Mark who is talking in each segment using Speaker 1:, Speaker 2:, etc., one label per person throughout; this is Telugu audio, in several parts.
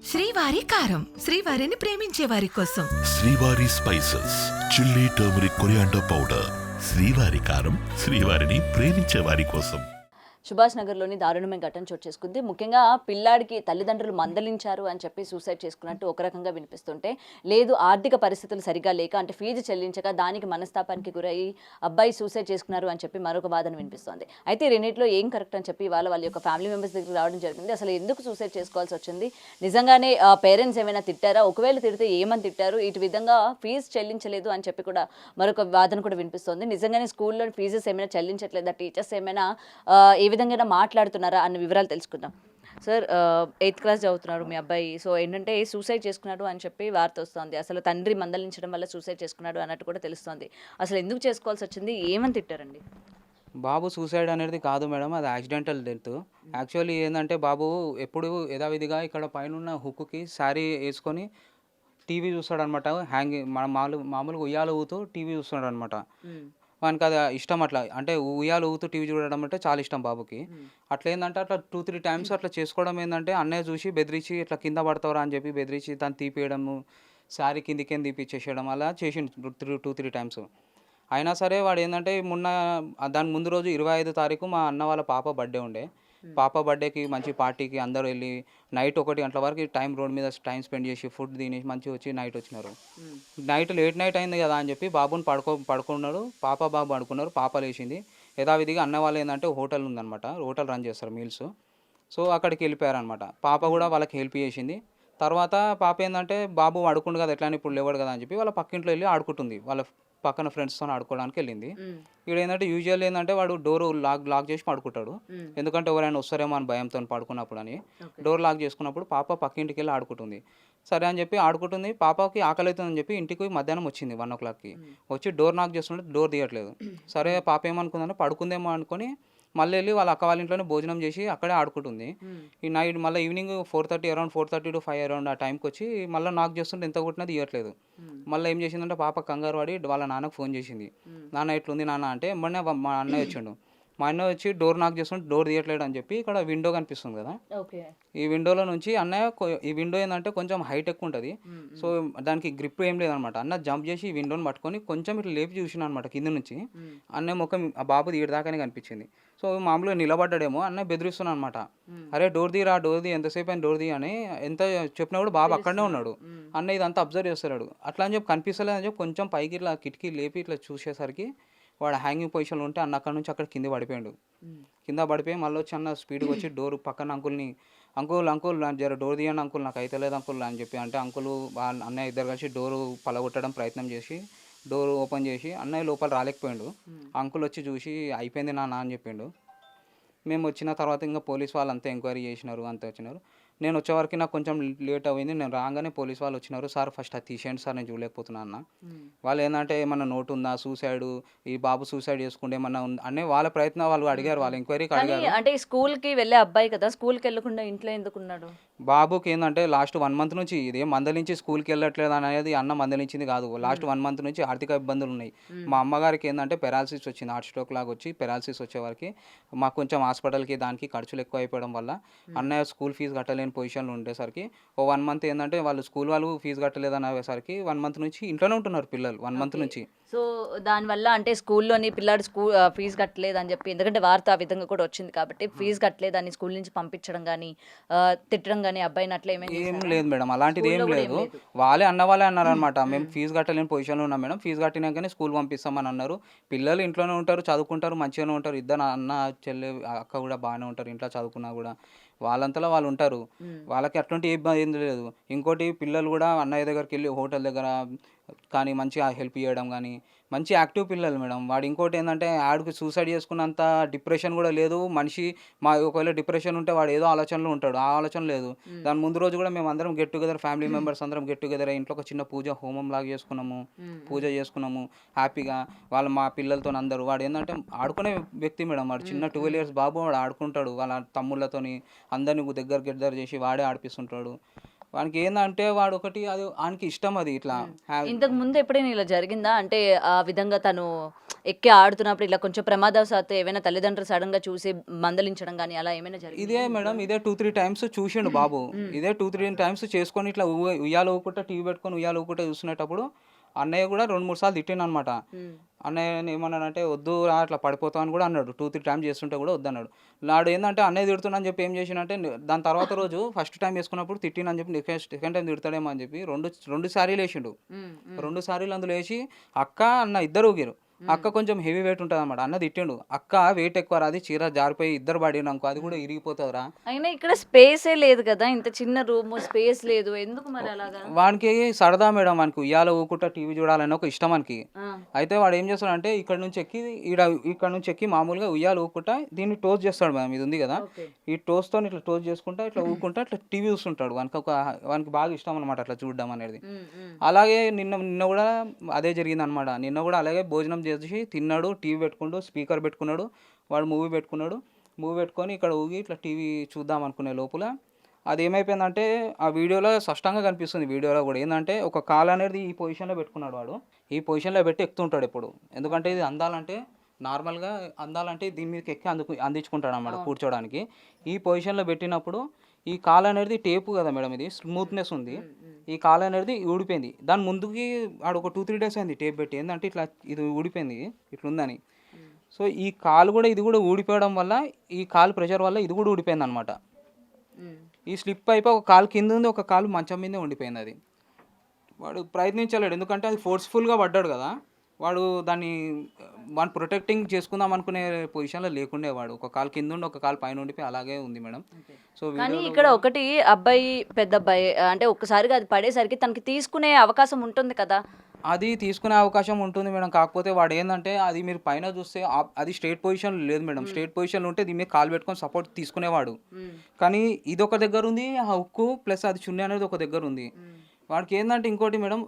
Speaker 1: శ్రీవారి కారం, శ్రీవారిని ప్రేమించే వారి కోసం.
Speaker 2: శ్రీవారి spices, chilli turmeric coriander powder. శ్రీవారి కారం, శ్రీవారిని ప్రేమించే వారి కోసం.
Speaker 3: సుభాష్ నగర్లోని దారుణమైన ఘటన చోటు చేసుకుంది. ముఖ్యంగా పిల్లాడికి తల్లిదండ్రులు మందలించారు అని చెప్పి సూసైడ్ చేసుకున్నట్టు ఒక రకంగా వినిపిస్తుంటే, లేదు ఆర్థిక పరిస్థితులు సరిగా లేక అంటే ఫీజు చెల్లించక దానికి మనస్తాపానికి గురయ్యి అబ్బాయి సూసైడ్ చేసుకున్నారు అని చెప్పి మరొక వాదన వినిపిస్తోంది. అయితే రెండింటిలో ఏం కరెక్ట్ అని చెప్పి వాళ్ళ యొక్క ఫ్యామిలీ మెంబర్స్ దగ్గర రావడం జరిగింది. అసలు ఎందుకు సూసైడ్ చేసుకోవాల్సి వచ్చింది, నిజంగానే పేరెంట్స్ ఏమైనా తిట్టారా, ఒకవేళ తిడితే ఏమని తిట్టారు, ఇటు విధంగా ఫీజు చెల్లించలేదు అని చెప్పి కూడా మరొక వాదన కూడా వినిపిస్తోంది. నిజంగానే స్కూల్లో ఫీజెస్ ఏమైనా చెల్లించట్లేదా, టీచర్స్ ఏమైనా ఏ విధంగా మాట్లాడుతున్నారా అన్న వివరాలు తెలుసుకుందాం. సార్, 8th క్లాస్ చదువుతున్నారు మీ అబ్బాయి. సో ఏంటంటే సూసైడ్ చేసుకున్నాడు అని చెప్పి వార్త వస్తుంది. అసలు తండ్రి మందలించడం వల్ల సూసైడ్ చేసుకున్నాడు అన్నట్టు కూడా తెలుస్తుంది. అసలు ఎందుకు చేసుకోవాల్సి వచ్చింది, ఏమని తిట్టారండి?
Speaker 4: బాబు సూసైడ్ అనేది కాదు మేడం, అది యాక్సిడెంటల్ డెత్. యాక్చువల్లీ ఏంటంటే బాబు ఎప్పుడు యథావిధిగా ఇక్కడ పైన హుక్కుకి శారీ వేసుకొని టీవీ చూస్తాడు అనమాట. హ్యాంగింగ్ మన మామూలుగా ఉయ్యాలు ఊతూ టీవీ చూస్తున్నాడు అనమాట. వానికి అది ఇష్టం, అట్లా అంటే ఉయ్యాలు ఊతూ టీవీ చూడడం అంటే చాలా ఇష్టం బాబుకి. అట్లా ఏంటంటే అట్లా 2-3 టైమ్స్ అట్లా చేసుకోవడం ఏంటంటే అన్నయ్య చూసి బెదిరించి ఇట్లా కింద పడతావరా అని చెప్పి బెదిరించి తను తీపియడము, శారీ కిందికి తీపిచ్చేసేయడం అలా చేసిండు 2-3 టైమ్స్. అయినా సరే వాడు ఏంటంటే దాని ముందు రోజు 25వ తారీఖు మా అన్న వాళ్ళ పాప బర్త్డే ఉండే. పాప బర్త్డేకి మంచి పార్టీకి అందరూ వెళ్ళి నైట్ 1 గంటల వరకు రోడ్ మీద టైం స్పెండ్ చేసి ఫుడ్ తినేసి మంచిగా వచ్చి నైట్ వచ్చినారు. నైట్ లేట్ నైట్ అయింది కదా అని చెప్పి బాబుని పడుకున్నాడు. బాబు పడుకున్నారు. పాప లేచింది. యథావిధిగా అన్న వాళ్ళు ఏంటంటే హోటల్ ఉందన్నమాట, హోటల్ రన్ చేస్తారు మీల్స్. సో అక్కడికి వెళ్ళిపోయారనమాట. పాప కూడా వాళ్ళకి హెల్ప్ చేసింది. తర్వాత పాప ఏంటంటే బాబు పడుకుండు కదా, ఎట్లా ఇప్పుడు లేవాడు కదా అని చెప్పి వాళ్ళ పక్కింట్లో వెళ్ళి ఆడుకుంటుంది. వాళ్ళ పక్కన ఫ్రెండ్స్తో ఆడుకోవడానికి వెళ్ళింది. ఇక్కడ ఏంటంటే యూజువల్ ఏంటంటే వాడు డోర్ లాక్ చేసి పడుకుంటాడు. ఎందుకంటే ఎవరైనా వస్తారేమో అని భయంతో పడుకున్నప్పుడు అని డోర్ లాక్ చేసుకున్నప్పుడు పాప పక్కింటికి వెళ్ళి ఆడుకుంటుంది. సరే అని చెప్పి ఆడుకుంటుంది. పాపకి ఆకలి అవుతుందని చెప్పి ఇంటికి మధ్యాహ్నం వచ్చింది 1 o'clockకి. వచ్చి డోర్ నాక్ చేస్తుంటే డోర్ తీయట్లేదు. సరే పాప ఏమనుకుందంటే పడుకుందేమో అనుకొని మళ్ళీ వెళ్ళి వాళ్ళ అక్క వాళ్ళ ఇంట్లోనే భోజనం చేసి అక్కడే ఆడుకుంటుంది. ఈ నైట్ మళ్ళీ ఈవినింగ్ 4:30 అరౌండ్ 4:30 to 5 అరౌండ్ ఆ టైంకి వచ్చి మళ్ళీ నాక్ చేస్తుంటే ఎంత కొట్టినా తీయట్లేదు. మళ్ళీ ఏం చేసిందంటే పాప కంగారు పడి వాళ్ళ నాన్నకు ఫోన్ చేసింది. నాన్న ఇట్లుంది నాన్న అంటే మొన్న మా అన్నయ్య వచ్చిండు. మా అన్నయ్య వచ్చి డోర్ నాక్ చేస్తుంటే డోర్ తీయట్లేడు అని చెప్పి ఇక్కడ విండో కనిపిస్తుంది కదా, ఈ విండోలో నుంచి అన్నయ్య ఈ విండో ఏంటంటే కొంచెం హైట్ ఎక్కువ ఉంటుంది. సో దానికి గ్రిప్ ఏం లేదనమాట. అన్న జంప్ చేసి ఈ విండోని పట్టుకొని కొంచెం ఇట్లా లేపి చూసిన అనమాట కింద నుంచి. అన్నయ్య ముఖం ఆ బాబు తీయడాకనే కనిపించింది. సో మామూలుగా నిలబడ్డాడేమో, అన్నయ్య బెదిరిస్తున్నాను అనమాట. అరే డోర్ తీ ఎంతసేపు అయినా డోర్ తీ అని ఎంత చెప్పినా కూడా బాబు అక్కడనే ఉన్నాడు. అన్నయ్య ఇదంతా అబ్జర్వ్ చేస్తున్నాడు. అట్లా అని చెప్పి కనిపిస్తలేదు అని చెప్పి కొంచెం పైకి ఇట్లా కిటికీ లేపి ఇట్లా చూసేసరికి వాడు హ్యాంగింగ్ పొజిషన్లో ఉంటే అన్న అక్కడ నుంచి అక్కడ కింద పడిపోయాడు. కింద పడిపోయి మళ్ళీ వచ్చి అన్న స్పీడ్గా వచ్చి డోర్ పక్కన అంకుల్ జర డోర్ తీయండి అంకుల్, నాకు అయితే లేదు అంకుల్ అని చెప్పి అంటే అంకుల్ వాళ్ళ అన్నయ్య ఇద్దరు కలిసి డోరు పలగొట్టడం ప్రయత్నం చేసి డోర్ ఓపెన్ చేసి అన్నయ్య లోపల రాలేకపోయాడు. అంకుల్ వచ్చి చూసి అయిపోయింది నాన్న అని చెప్పిండు. మేము వచ్చిన తర్వాత ఇంకా పోలీస్ వాళ్ళు అంతా ఎంక్వైరీ చేసినారు, అంతా వచ్చినారు. నేను వచ్చేవరకు నాకు కొంచెం లేట్ అయింది. నేను రాగానే పోలీస్ వాళ్ళు వచ్చినారు. సార్ ఫస్ట్ అది తీసేయండి సార్, నేను చూడలేకపోతున్నా అన్న. వాళ్ళు ఏంటంటే ఏమన్నా నోటు ఉందా, సూసైడ్ ఈ బాబు సూసైడ్ చేసుకుంటే ఏమన్నా ఉంది అనే వాళ్ళ ప్రయత్నం వాళ్ళు అడిగారు, వాళ్ళ ఎంక్వైరీకి అడిగారు.
Speaker 3: అంటే స్కూల్కి వెళ్ళే అబ్బాయి కదా, స్కూల్కి వెళ్ళకుండా ఇంట్లో ఎందుకున్నాడు?
Speaker 4: బాబుకి ఏంటంటే లాస్ట్ 1 month నుంచి ఇదే మందలించి స్కూల్కి వెళ్ళట్లేదు అనేది అన్న మందలించింది కాదు. లాస్ట్ 1 month నుంచి ఆర్థిక ఇబ్బందులు ఉన్నాయి. మా అమ్మగారికి ఏంటంటే పెరాలసిస్ వచ్చింది, హార్ట్ స్ట్రోక్ లాగా వచ్చి పెరాలసిస్ వచ్చేవారికి మాకు కొంచెం హాస్పిటల్కి దానికి ఖర్చులు ఎక్కువ అయిపోవడం వల్ల అన్నయ్య స్కూల్ ఫీజు కట్టలేని పొజిషన్లో ఉండేసరికి 1 month ఏంటంటే వాళ్ళు స్కూల్ వాళ్ళు ఫీజు కట్టలేదని అయ్యేసరికి 1 month నుంచి ఇంట్లోనే ఉంటున్నారు పిల్లలు 1 month నుంచి.
Speaker 3: సో దానివల్ల అంటే స్కూల్లోని పిల్లాడు ఫీజు కట్టలేదు అని చెప్పి, ఎందుకంటే వార్త ఆ విధంగా కూడా వచ్చింది కాబట్టి ఫీజు కట్టలేదని స్కూల్ నుంచి పంపించడం కానీ తిట్టడం కానీ అబ్బాయిని అట్లా
Speaker 4: ఏం లేదు మేడం, అలాంటిది ఏం లేదు. వాళ్ళే అన్నారనమాట, మేము ఫీజు కట్టలేని పొజిషన్లో ఉన్నాం మేడం, ఫీజు కట్టినాకనే స్కూల్ పంపిస్తామని అన్నారు. పిల్లలు ఇంట్లోనే ఉంటారు, చదువుకుంటారు, మంచిగానే ఉంటారు. ఇద్దరు అన్న చెల్లె అక్క కూడా బాగానే ఉంటారు, ఇంట్లో చదువుకున్నా కూడా వాళ్ళంతలో వాళ్ళు ఉంటారు. వాళ్ళకి అట్లాంటి ఏ ఇబ్బంది ఏం లేదు. ఇంకోటి పిల్లలు కూడా అన్నయ్య దగ్గరికి వెళ్ళి హోటల్ దగ్గర కానీ మంచిగా హెల్ప్ చేయడం కానీ మంచి యాక్టివ్ పిల్లలు మేడం. వాడు ఇంకోటి ఏంటంటే ఆడికి సూసైడ్ చేసుకున్నంత డిప్రెషన్ కూడా లేదు మనిషి. ఒకవేళ డిప్రెషన్ ఉంటే వాడు ఏదో ఆలోచనలో ఉంటాడు, ఆ ఆలోచన లేదు. దాని ముందు రోజు కూడా మేము అందరం గెట్ టుగెదర్, ఫ్యామిలీ మెంబర్స్ అందరం గెట్ టుగెదర్ ఇంట్లో ఒక చిన్న పూజ హోమం లాగా చేసుకున్నాము, పూజ చేసుకున్నాము హ్యాపీగా మా పిల్లలతో అందరూ. వాడు ఏంటంటే ఆడుకునే వ్యక్తి మేడం, వాడు చిన్న 12 years బాబు, వాడు ఆడుకుంటాడు వాళ్ళ తమ్ముళ్ళతోని, అందరినీ దగ్గర చేసి వాడే ఆడిపిస్తుంటాడు. వానికి ఏందంటే వాడు ఒకటి అది వానికి ఇష్టం అది ఇట్లా
Speaker 3: ఇంతకు ముందు ఎప్పుడైనా ఇలా జరిగిందా? అంటే ఆ విధంగా తను ఎక్కి ఆడుతున్నప్పుడు ఇలా కొంచెం ప్రమాదవశాత్తు ఏమైనా తల్లిదండ్రులు సడన్ గా చూసి మందలించడం కానీ అలా ఏమైనా జరిగింది?
Speaker 4: ఇదే మేడం ఇదే 2-3 టైమ్స్ చూసిండు బాబు. ఇదే 2-3 టైమ్స్ చేసుకొని ఇట్లా ఉయ్యాల ఊపుకుంటా టీవీ పెట్టుకొని ఉయ్యాల ఊపుకుంటా చూస్తున్నప్పుడు అన్నయ్య కూడా 2-3 సార్లు తిట్టిండు అనమాట. అన్నయ్య ఏమన్నాడంటే వద్దు రా అట్లా పడిపోతావు అని కూడా అన్నాడు. 2-3 టైమ్స్ చేస్తుంటే కూడా వద్దన్నాడు. నాడు ఏంటంటే అన్నయ్య తిడుతున్నా అని చెప్పి ఏం చేసిండంటే దాని తర్వాత రోజు ఫస్ట్ టైం వేసుకున్నప్పుడు తిట్టినని చెప్పి సెకండ్ టైం తిడతాడేమో అని చెప్పి రెండు సారీలు వేసిండు. 2 సారీలు అందులో వేసి అక్క అన్న ఇద్దరు ఊగిరు. అక్క కొంచెం హెవీ వెయిట్ ఉంటుంది అనమాట. అన్న తిట్టిండు అక్క వెయిట్ ఎక్కువ రాది చీర జారిపోయి ఇద్దరు పడినాక అది కూడా ఇరిగిపోతుందిరా.
Speaker 3: అయినా ఇక్కడ స్పేసే లేదు కదా, ఇంత చిన్న రూమ్ స్పేస్ లేదు, ఎందుకు మరి అలాగా?
Speaker 4: వానికి సరదా మేడం, వానికి ఉయ్యాల ఊకుంటా టీవీ చూడాలని ఒక ఇష్టం మనకి. అయితే వాడు ఏం చేస్తాడంటే ఇక్కడ నుంచి ఎక్కి మామూలుగా ఉయ్యాల ఊకుంటా దీన్ని టోస్ట్ చేస్తాడు మేడం. ఇది ఉంది కదా, ఈ టోస్ట్తో ఇట్లా టోస్ట్ చేసుకుంటా ఇట్లా ఊకుంటా ఇట్లా టీవీ చూస్తుంటాడు. వానికి బాగా ఇష్టం అనమాట అట్లా చూడడం అనేది. అలాగే నిన్న కూడా అదే జరిగింది అనమాట. నిన్న కూడా అలాగే భోజనం చేసి తిన్నాడు, టీవీ పెట్టుకుంటూ స్పీకర్ పెట్టుకున్నాడు, వాడు మూవీ పెట్టుకొని ఇక్కడ ఊగి ఇట్లా టీవీ చూద్దాం అనుకునే లోపల అది ఏమైపోయిందంటే ఆ వీడియోలో స్పష్టంగా కనిపిస్తుంది. వీడియోలో కూడా ఏంటంటే ఒక కాలు అనేది ఈ పొజిషన్లో పెట్టుకున్నాడు. వాడు ఈ పొజిషన్లో పెట్టి ఎక్కుతుంటాడు ఎప్పుడు. ఎందుకంటే ఇది నార్మల్గా అందాలంటే దీని మీదకి ఎక్కి అందించుకుంటాడు అన్నమాట కూర్చోడానికి. ఈ పొజిషన్లో పెట్టినప్పుడు ఈ కాలు అనేది టేపు కదా మేడం, ఇది స్మూత్నెస్ ఉంది. ఈ కాలు అనేది ఊడిపోయింది. దాని ముందుకి ఆడు ఒక 2-3 డేస్ అయింది టేప్ పెట్టి. ఏంటంటే ఇట్లా ఇది ఊడిపోయింది ఇట్లుందని. సో ఈ కాలు కూడా ఇది కూడా ఊడిపోవడం వల్ల ఈ కాలు ప్రెషర్ వల్ల ఇది కూడా ఊడిపోయింది అనమాట. ఈ స్లిప్ అయిపోయి ఒక కాలు కింద ఉంది, ఒక కాలు మంచం మీదే ఉండిపోయింది. అది వాడు ప్రయత్నించలేడు, ఎందుకంటే అది ఫోర్స్ఫుల్గా పడ్డాడు కదా. వాడు వాడిని ప్రొటెక్టింగ్ చేసుకుందాం అనుకునే పొజిషన్లో లేకుండే. వాడు ఒక కాలు కింద ఉండి ఒక కాలు పైన ఉండిపోయి అలాగే ఉంది మేడం. సో
Speaker 3: కానీ ఇక్కడ ఒకటి అబ్బాయి పెద్ద అబ్బాయి అంటే ఒక్కసారిగా అది పడేసరికి తనకి తీసుకునే అవకాశం ఉంటుంది కదా.
Speaker 4: అది తీసుకునే అవకాశం ఉంటుంది మేడం. కాకపోతే వాడు ఏంటంటే అది మీరు పైన చూస్తే అది స్ట్రేట్ పొజిషన్ లేదు మేడం. స్ట్రేట్ పొజిషన్ ఉంటే దీని మీద కాలు పెట్టుకొని సపోర్ట్ తీసుకునేవాడు. కానీ ఇది ఒక దగ్గర ఉంది, ఆ హుక్కు ప్లస్ అది చున్నీ అనేది ఒక దగ్గర ఉంది. వాడికి ఏంటంటే ఇంకోటి మేడం,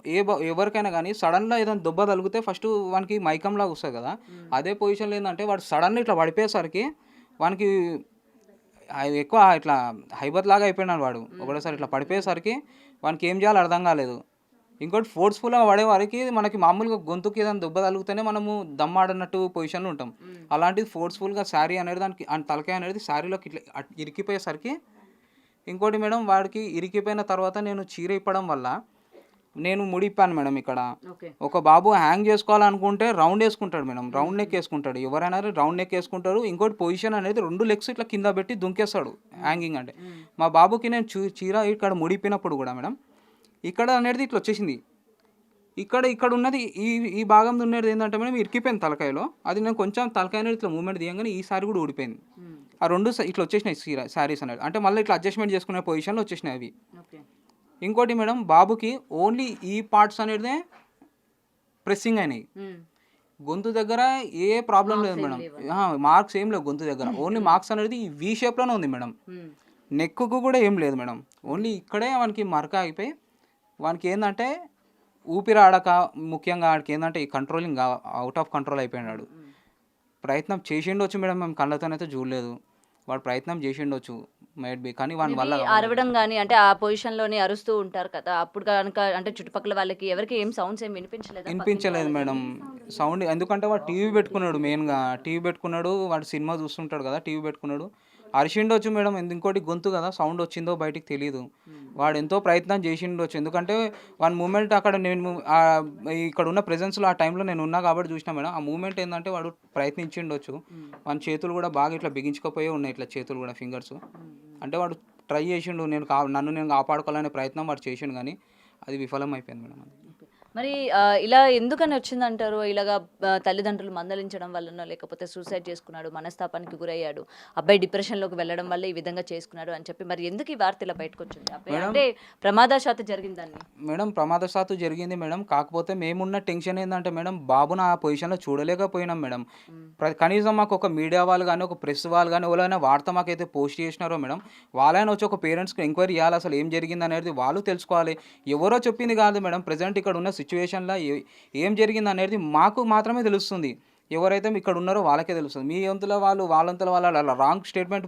Speaker 4: ఎవరికైనా కానీ సడన్గా ఏదైనా దెబ్బ తగిలితే ఫస్ట్ వానికి మైకంలాగా వస్తుంది కదా. అదే పొజిషన్లో ఏంటంటే వాడు సడన్గా ఇట్లా పడిపోయేసరికి వానికి ఎక్కువ ఇట్లా హైబత్ లాగా అయిపోయినాడు వాడు. ఒకటేసారి ఇట్లా పడిపోయేసరికి వానికి ఏం చేయాలో అర్థం కాలేదు. ఇంకోటి ఫోర్స్ఫుల్గా పడే వారికి మనకి మామూలుగా గొంతుకి ఏదైనా దెబ్బ తగిలితేనే మనము దమ్మాడన్నట్టు పొజిషన్లో ఉంటాం. అలాంటిది ఫోర్స్ఫుల్గా శారీ అనేది దానికి తలకాయ అనేది శారీలోకి ఇట్లా ఇరికిపోయేసరికి. ఇంకోటి మేడం, వాడికి ఇరికిపోయిన తర్వాత నేను చీర ఇప్పడం వల్ల నేను ముడి ఇప్పాను మేడం. ఇక్కడ ఒక బాబు హ్యాంగ్ చేసుకోవాలనుకుంటే రౌండ్ వేసుకుంటాడు మేడం, రౌండ్ నెక్ వేసుకుంటాడు. ఎవరైనా రౌండ్ నెక్ వేసుకుంటారు. ఇంకోటి పొజిషన్ అనేది 2 లెగ్స్ ఇట్లా కింద పెట్టి దుంకేస్తాడు హ్యాంగింగ్ అంటే. మా బాబుకి నేను చీర ఇక్కడ ముడిపినప్పుడు కూడా మేడం ఇక్కడ అనేది ఇట్లా వచ్చేసింది. ఇక్కడ ఉన్నది ఈ భాగం ఉన్నది ఏంటంటే మేడం ఇరికిపోయింది తలకాయలో. అది నేను కొంచెం తలకాయ అనేది ఇట్లా మూమెంట్ తీయంగానే ఈసారి కూడా ఊడిపోయింది. ఆ 2 ఇట్లా వచ్చేసినాయి శారీస్ అనేది. అంటే మళ్ళీ ఇట్లా అడ్జస్ట్మెంట్ చేసుకునే పొజిషన్లో వచ్చేసినాయి అవి. ఇంకోటి మేడం, బాబుకి ఓన్లీ ఈ పార్ట్స్ అనేది ప్రెస్సింగ్ అయినాయి. గొంతు దగ్గర ఏ ప్రాబ్లం లేదు మేడం, మార్క్స్ ఏం లేవు గొంతు దగ్గర. ఓన్లీ మార్క్స్ అనేది ఈ వీ షేప్లోనే ఉంది మేడం. నెక్కు కూడా ఏం లేదు మేడం. ఓన్లీ ఇక్కడే వానికి మరక అయిపోయి వానికి ఏంటంటే ఊపిరి ఆడక, ముఖ్యంగా వాడికి ఏంటంటే ఈ కంట్రోలింగ్ అవుట్ ఆఫ్ కంట్రోల్ అయిపోయినాడు. ప్రయత్నం చేసిండొచ్చు మేడం, మేము కళ్ళతోనైతే చూడలేదు. వాడు ప్రయత్నం చేసిండొచ్చు మైట్ బి, కానీ వాడి వల్ల
Speaker 3: అరవడం కానీ అంటే ఆ పొజిషన్లోనే అరుస్తూ ఉంటారు కదా, అప్పుడు కనుక అంటే చుట్టుపక్కల వాళ్ళకి ఎవరికి ఏం సౌండ్స్ ఏం
Speaker 4: వినిపించలేదు మేడం సౌండ్. ఎందుకంటే వాడు టీవీ పెట్టుకున్నాడు, మెయిన్గా టీవీ పెట్టుకున్నాడు. వాడు సినిమా చూస్తుంటాడు కదా, టీవీ పెట్టుకున్నాడు. అరిచిండొచ్చు మేడం, ఇంకోటి గొంతు కదా, సౌండ్ వచ్చిందో బయటికి తెలియదు. వాడు ఎంతో ప్రయత్నం చేసిండొచ్చు, ఎందుకంటే వాడి మూమెంట్ అక్కడ నేను ఇక్కడ ఉన్న ప్రెజెన్స్లో ఆ టైంలో నేను ఉన్నా కాబట్టి చూసినా మేడం. ఆ మూమెంట్ ఏంటంటే వాడు ప్రయత్నించిండొచ్చు. వాడి చేతులు కూడా బాగా ఇట్లా బిగించుకోపోయే ఉన్నాయి, ఇట్లా చేతులు కూడా ఫింగర్స్. అంటే వాడు ట్రై చేసిండు, నన్ను నేను కాపాడుకోవాలనే ప్రయత్నం వాడు చేసిండు, కానీ అది విఫలం అయిపోయింది మేడం.
Speaker 3: మరి ఇలా ఎందుకని వచ్చిందంటారు? ఇలాగా తల్లిదండ్రులు మందలించడం వల్లనో, లేకపోతే సూసైడ్ చేసుకున్నాడు, మనస్తాపానికి గురయ్యాడు, అబ్బాయి డిప్రెషన్లోకి వెళ్ళడం వల్ల ఈ విధంగా చేసుకున్నాడు అని చెప్పి, మరి ఎందుకు ఈ వార్త ఇలా బయటకు వచ్చింది? అబ్బాయి అంటే ప్రమాదశాత్తు జరిగిందని
Speaker 4: మేడం, ప్రమాదశాత్తు జరిగింది మేడం. కాకపోతే మేమున్న టెన్షన్ ఏంటంటే మేడం, బాబును ఆ పొజిషన్లో చూడలేకపోయినాం మేడం. కనీసం మాకు ఒక మీడియా వాళ్ళు కానీ, ఒక ప్రెస్ వాళ్ళు కానీ ఎవరైనా వార్త మాకైతే పోస్ట్ చేసినారో మేడం, వాళ్ళైనా వచ్చి ఒక పేరెంట్స్కి ఎంక్వైరీ చేయాలి, అసలు ఏం జరిగింది అనేది వాళ్ళు తెలుసుకోవాలి. ఎవరో చెప్పింది కాదు మేడం. ప్రజెంట్ ఇక్కడ ఉన్న సిచ్యువేషన్లో ఏం జరిగింది అనేది మాకు మాత్రమే తెలుస్తుంది. ఎవరైతే ఇక్కడ ఉన్నారో వాళ్ళకే తెలుస్తుంది. మీ వంతుల వాళ్ళ రాంగ్ స్టేట్మెంట్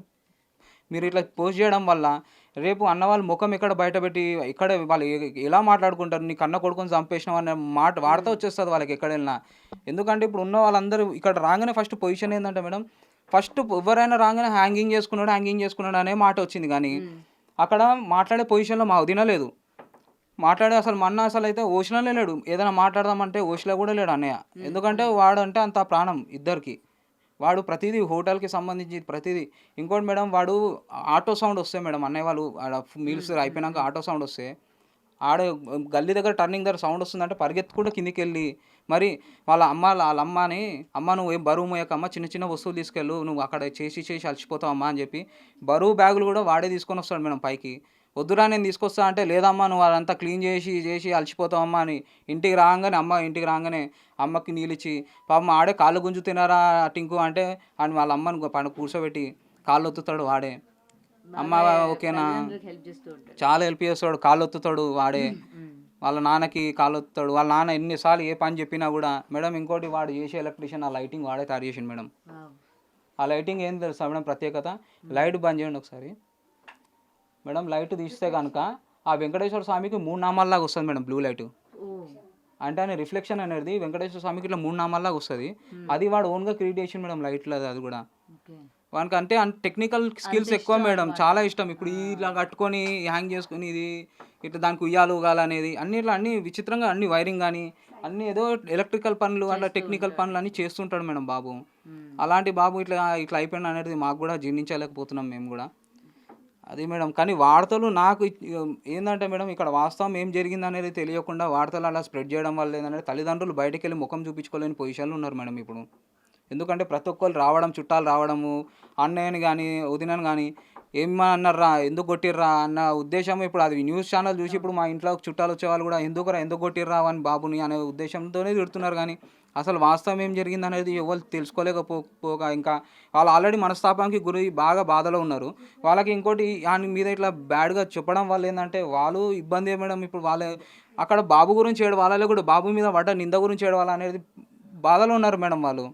Speaker 4: మీరు ఇట్లా పోస్ట్ చేయడం వల్ల రేపు అన్న వాళ్ళ ముఖం ఇక్కడ బయటపెట్టి ఇక్కడ వాళ్ళు ఎలా మాట్లాడుకుంటారు, నీ కన్న కొడుకుని చంపేసినావు అనే మాట వార్త వచ్చేస్తుంది వాళ్ళకి ఎక్కడ వెళ్ళినా. ఎందుకంటే ఇప్పుడు ఉన్న వాళ్ళందరూ ఇక్కడ రాగానే ఫస్ట్ పొజిషన్ ఏంటంటే మేడం, ఫస్ట్ ఎవరైనా రాగానే హ్యాంగింగ్ చేసుకున్నాడు అనే మాట వచ్చింది. కానీ అక్కడ మాట్లాడే పొజిషన్లో మా వదిన లేదు, మాట్లాడే అసలు మన్న అసలు అయితే ఓషిలోనే లేడు. ఏదైనా మాట్లాడదామంటే ఓషిలో కూడా లేడు అన్నయ్య. ఎందుకంటే వాడు అంటే అంత ప్రాణం ఇద్దరికి. వాడు ప్రతిదీ హోటల్కి సంబంధించి ప్రతిదీ. ఇంకోటి మేడం, వాడు ఆటో సౌండ్ వస్తే మేడం, అన్నయ్య వాళ్ళు ఆడ మీల్స్ అయిపోయినాక ఆటో సౌండ్ వస్తే ఆడ గల్లీ దగ్గర టర్నింగ్ దగ్గర సౌండ్ వస్తుందంటే పరిగెత్తుకుంటూ కిందికి వెళ్ళి మరి వాళ్ళ అమ్మని, అమ్మ నువ్వు ఏం బరువు మోయకమ్మ, చిన్న చిన్న వస్తువులు తీసుకెళ్ళు, నువ్వు అక్కడ చేసి అలసిపోతావు అమ్మ అని చెప్పి బరువు బ్యాగులు కూడా వాడే తీసుకొని వస్తాడు మేడం పైకి. వద్దురా నేను తీసుకొస్తా అంటే, లేదమ్మా నువ్వు అదంతా క్లీన్ చేసి అలసిపోతావమ్మా అని. ఇంటికి రాగానే అమ్మకి నీళ్ళిచ్చి పాపం ఆడే కాళ్ళు గుంజు తినారా టింకు అంటే అని వాళ్ళ అమ్మని కూర్చోబెట్టి కాళ్ళు ఒత్తుతాడు వాడే. అమ్మ ఓకేనా, చాలా హెల్ప్ చేస్తాడు, కాళ్ళు ఒత్తుతాడు వాడే. వాళ్ళ నాన్నకి కాళ్ళు ఒత్తుతాడు. వాళ్ళ నాన్న ఎన్నిసార్లు ఏ పని చెప్పినా కూడా మేడం. ఇంకోటి వాడు చేసే ఎలక్ట్రీషియన్ ఆ లైటింగ్ వాడే తయారు చేసిండు మేడం. ఆ లైటింగ్ ఏం తెలుసా మేడం ప్రత్యేకత? లైట్ బంద్ చేయండి ఒకసారి మేడం. లైట్ తీస్తే కనుక ఆ వెంకటేశ్వర స్వామికి 3 నామాల్లాగా వస్తుంది మేడం బ్లూ లైట్. అంటే ఆయన రిఫ్లెక్షన్ అనేది వెంకటేశ్వర స్వామికి ఇట్లా 3 నామాల్లాగా వస్తుంది. అది వాడు ఓన్గా క్రియేట్ చేసిన మేడం లైట్లో. అది కూడా వానికి అంటే టెక్నికల్ స్కిల్స్ ఎక్కువ మేడం, చాలా ఇష్టం. ఇప్పుడు ఇలా కట్టుకొని హ్యాంగ్ చేసుకొని ఇది ఇట్లా దానికి ఉయ్యాలు ఊగాలనేది అన్ని విచిత్రంగా అన్ని వైరింగ్ కానీ అన్ని ఏదో ఎలక్ట్రికల్ పనులు అట్లా టెక్నికల్ పనులు అన్నీ చేస్తుంటాడు మేడం బాబు. అలాంటి బాబు ఇట్లా అయిపోయిన అనేది మాకు కూడా జీర్ణించలేకపోతున్నాం మేము కూడా. అది మేడం. కానీ వార్తలు నాకు ఏంటంటే మేడం, ఇక్కడ వాస్తవం ఏం జరిగింది అనేది తెలియకుండా వార్తలు అలా స్ప్రెడ్ చేయడం వల్ల ఏంటంటే తల్లిదండ్రులు బయటకు వెళ్ళి ముఖం చూపించుకోలేని పొజిషన్లో ఉన్నారు మేడం ఇప్పుడు. ఎందుకంటే ప్రతి ఒక్కరు రావడం, చుట్టాలు రావడము, అన్నయ్యని కానీ వదినని కానీ ఏమన్నా అన్నారా, ఎందుకు కొట్టిర్రా అన్న ఉద్దేశం. ఇప్పుడు అది న్యూస్ ఛానల్ చూసి ఇప్పుడు మా ఇంట్లో చుట్టాలు వచ్చే వాళ్ళు కూడా ఎందుకు కొట్టిర్రా అని బాబుని అనే ఉద్దేశంతోనే తిడుతున్నారు. కానీ అసలు వాస్తవం ఏం జరిగింది అనేది ఎవరు తెలుసుకోలేకపోగా ఇంకా వాళ్ళు ఆల్రెడీ మనస్తాపానికి గురి బాగా బాధలో ఉన్నారు. వాళ్ళకి ఇంకోటి దాని మీద ఇట్లా బ్యాడ్గా చెప్పడం వల్ల ఏంటంటే వాళ్ళు ఇబ్బంది మేడం. ఇప్పుడు వాళ్ళే అక్కడ బాబు గురించి ఏడవాలో కూడా బాబు మీద పడ్డ నింద గురించి ఏడవాలనేది బాధలో ఉన్నారు మేడం వాళ్ళు.